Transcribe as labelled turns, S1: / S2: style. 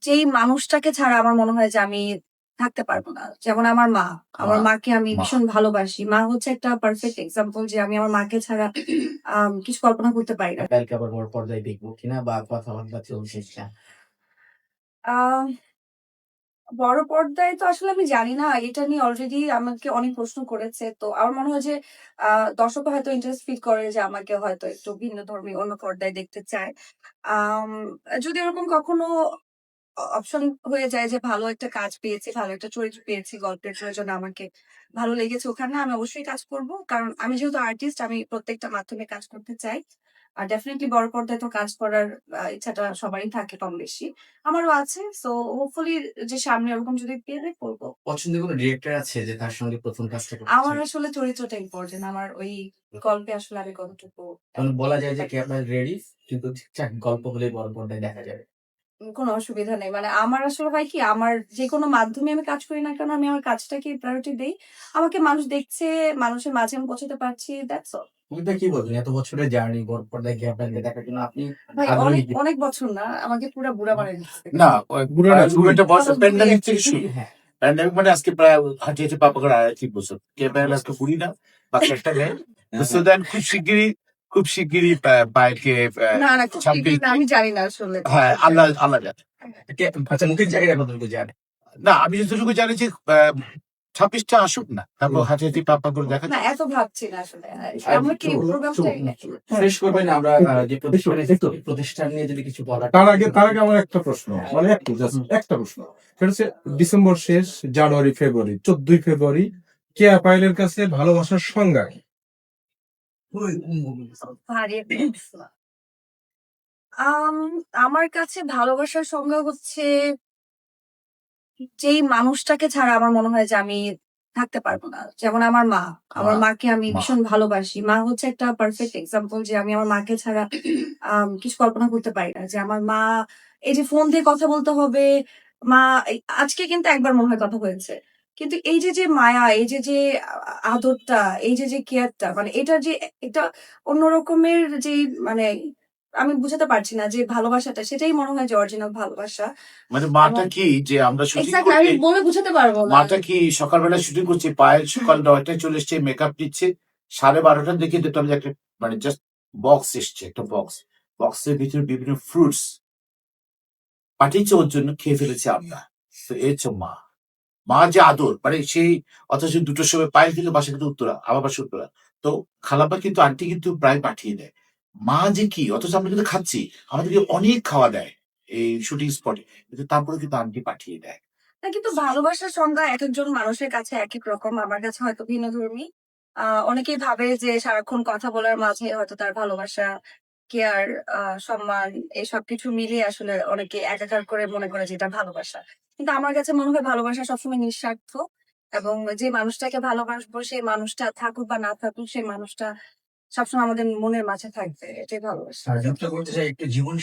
S1: যেই মানুষটাকে ছাড়া আমার মনে হয় যে আমি থাকতে পারবো না। যেমন আমার মা। আমার
S2: মা,
S1: মাকে আমি
S2: মা।
S1: ভীষণ ভালোবাসি। মা হচ্ছে একটা পারফেক্ট এক্সাম্পল যে আমি আমার মাকে ছাড়া কিছু কল্পনা করতে পারি না।
S2: কালকে আবার বড় পর্দায় দেখবো কিনা বা কথাবার্তা চলছে কিনা?
S1: আ বড় পর্দায় তো আসলে আমি জানি না। এটা নিয়ে অলরেডি আমাকে অনেক প্রশ্ন করেছে। তো আমার মনে হয় যে আ দর্শকরা হয়তো ইন্টারেস্ট ফিল করে যে আমাকে হয়তো একটু ভিন্নধর্মী অন্য পর্দায় দেখতে চায়। আম যদি এরকম কখনো অপশন হয়ে যায় যে ভালো একটা কাজ পেয়েছি, ভালো একটা চরিত্র পেয়েছি, গল্পের প্রয়োজনে আমাকে ভালো লেগেছে ওখানে আমি অবশ্যই কাজ করব। কারণ আমি যেহেতু আর্টিস্ট আমি প্রত্যেকটা মাধ্যমে কাজ করতে চাই। আর ডেফিনিটলি বড় পর্দায় তো কাজ করার ইচ্ছাটা সবারই থাকে কম বেশি। আমারও আছে। সো হোপফুলি যে সামনে ওরকম যদি পেলে করব।
S2: পছন্দের কোনো ডিরেক্টর আছে যে তার সঙ্গে ১ম কাজটা করতে
S1: আমার
S2: চান?
S1: আসলে চরিত্রটা ইম্পোর্টেন্ট। আমার ওই গল্পে আসলে আমি কতটুকু
S2: মানে বলা যায় যে ক্যামেরা রেডি কিন্তু ঠিকঠাক গল্প হলেই বড় পর্দায় দেখা যাবে।
S1: কোনো অসুবিধা নেই। মানে আমার আসলে হয় কি? আমার যেকোনো মাধ্যমে আমি কাজ করি না কেন, আমি আমার কাজটাকে প্রায়োরিটি দেই। আমাকে মানুষ দেখছে, মানুষের মাঝে আমি পৌঁছাতে পারছি, দ্যাটস অল।
S2: এটা কি বলবেন? এত বছরের জার্নি বড় পর্দায় আপনাকে দেখার জন্য আপনি
S1: ভাই
S2: আগ্রহী
S1: অনেক,
S2: কি?
S1: অনেক বছর না। আমাকে পুরা বুড়া বানায় দিচ্ছে।
S3: না, বুড়ো না, খুব একটা বয়স
S1: অলস বুড়ি
S3: প্যান্ডামিক
S1: আরকি।
S3: থেকে শুরু।
S2: হ্যাঁ।
S3: প্যান্ডামিক মানে আজকে প্রায় হাঁটিয়েছে পাপাকে ২.৫-৩ বছর। কে প্যান্ড আজকে বুড়ি না, বাচ্চা একটা মেয়ে। তো দেন খুব শিগগিরই পায়েলকে
S1: না, না খুব শিগগিরই
S3: ২৬
S1: না। আমি জানি না আসলে।
S3: হ্যাঁ, আল্লাহ জানে।
S2: আচ্ছা মুখের জায়গাটা কতটুকু জানে?
S3: না, আমি যতটুকু জানি যে ২৬ টা আসুক না। তারপর হাঁটিয়ে পাপা করে দেখা
S1: না
S3: যাবে।
S1: এত ভাবছি না আসলে।
S2: আর
S1: আমরা কি
S2: একটু
S1: প্রোগ্রামটা
S2: শেষ করবেন আমরা যে প্রতিষ্ঠান নিয়ে যদি কিছু বলার
S4: তার আগে আমার একটা প্রশ্ন, মানে একটু জাস্ট একটা প্রশ্ন। সেটা হচ্ছে ডিসেম্বর শেষ, জানুয়ারি, ফেব্রুয়ারি, 14ই ফেব্রুয়ারি কেয়া পায়েলের কাছে ভালোবাসার সংজ্ঞা কি?
S1: ভারী একটা প্রশ্ন। আম আমার কাছে ভালোবাসার সংজ্ঞা হচ্ছে যেই মানুষটাকে ছাড়া আমার মনে হয় যে আমি থাকতে পারবো না। যেমন আমার মা। আমার
S2: মা,
S1: মাকে আমি
S2: মা।
S1: ভীষণ ভালোবাসি। মা হচ্ছে একটা পারফেক্ট এক্সাম্পল যে আমি আমার মাকে ছাড়া কিছু কল্পনা করতে পারি না। যে আমার মা এই যে ফোন দিয়ে কথা বলতে হবে, মা আজকে কিন্তু একবার মনে হয় কথা হয়েছে। কিন্তু এই যে মায়া, এই যে আদরটা, এই যে কেয়ারটা মানে এটা যে এটা অন্য রকমের যেই মানে আমি বুঝাতে পারছি না যে ভালোবাসাটা সেটাই মনে হয় যে অরিজিনাল ভালোবাসা।
S3: মানে
S1: এবং
S3: মাটা কি যে আমরা শুটিং
S1: এক্সাক্টলি আমি
S3: করছি,
S1: বলে বুঝাতে পারবো না।
S3: মাটা কি সকালবেলা শুটিং করছি, পায়েল সকাল ৯টায় চলে এসছে, মেকআপ নিচ্ছে। 12:30টার দিকে দেখলাম যে একটা মানে জাস্ট বক্স এসছে, একটা বক্স। বক্সের ভিতরে বিভিন্ন ফ্রুটস পাঠিয়েছে ওর জন্য, খেয়ে ফেলেছি আমরা। তো এই হচ্ছে মা। মা যে আদর মানে সেই, অথচ ২টোর সময় পায়েল কিন্তু বাসা কিন্তু উত্তরা, আমার বাসা উত্তরা। তো খালাম্মা কিন্তু আন্টি কিন্তু প্রায় পাঠিয়ে দেয়। মা যে কি, অথচ আমরা কিন্তু খাচ্ছি। আমাদেরকে অনেক খাওয়া দেয় এই শুটিং স্পটে। কিন্তু তারপরে কিন্তু আন্টি পাঠিয়ে দেয়।
S1: না কিন্তু ভালোবাসার সংজ্ঞা একেকজন মানুষের কাছে একেক রকম। আমার কাছে হয়তো ভিন্নধর্মী। অনেকেই ভাবে যে সারাক্ষণ কথা বলার মাঝে হয়তো তার ভালোবাসা, কেয়ার, সম্মান এসব কিছু মিলিয়ে আসলে অনেকে একাকার করে মনে করে যে এটা ভালোবাসা। কিন্তু আমার কাছে মনে হয় ভালোবাসা সবসময় নিঃস্বার্থ। এবং যে মানুষটাকে ভালোবাসবো সেই মানুষটা থাকুক বা না থাকুক সেই মানুষটা সবসময় আমাদের মনের মাঝে থাকবে। এটাই ভালোবাসা।
S2: আর যুক্ত করতে চাই একটু জীবন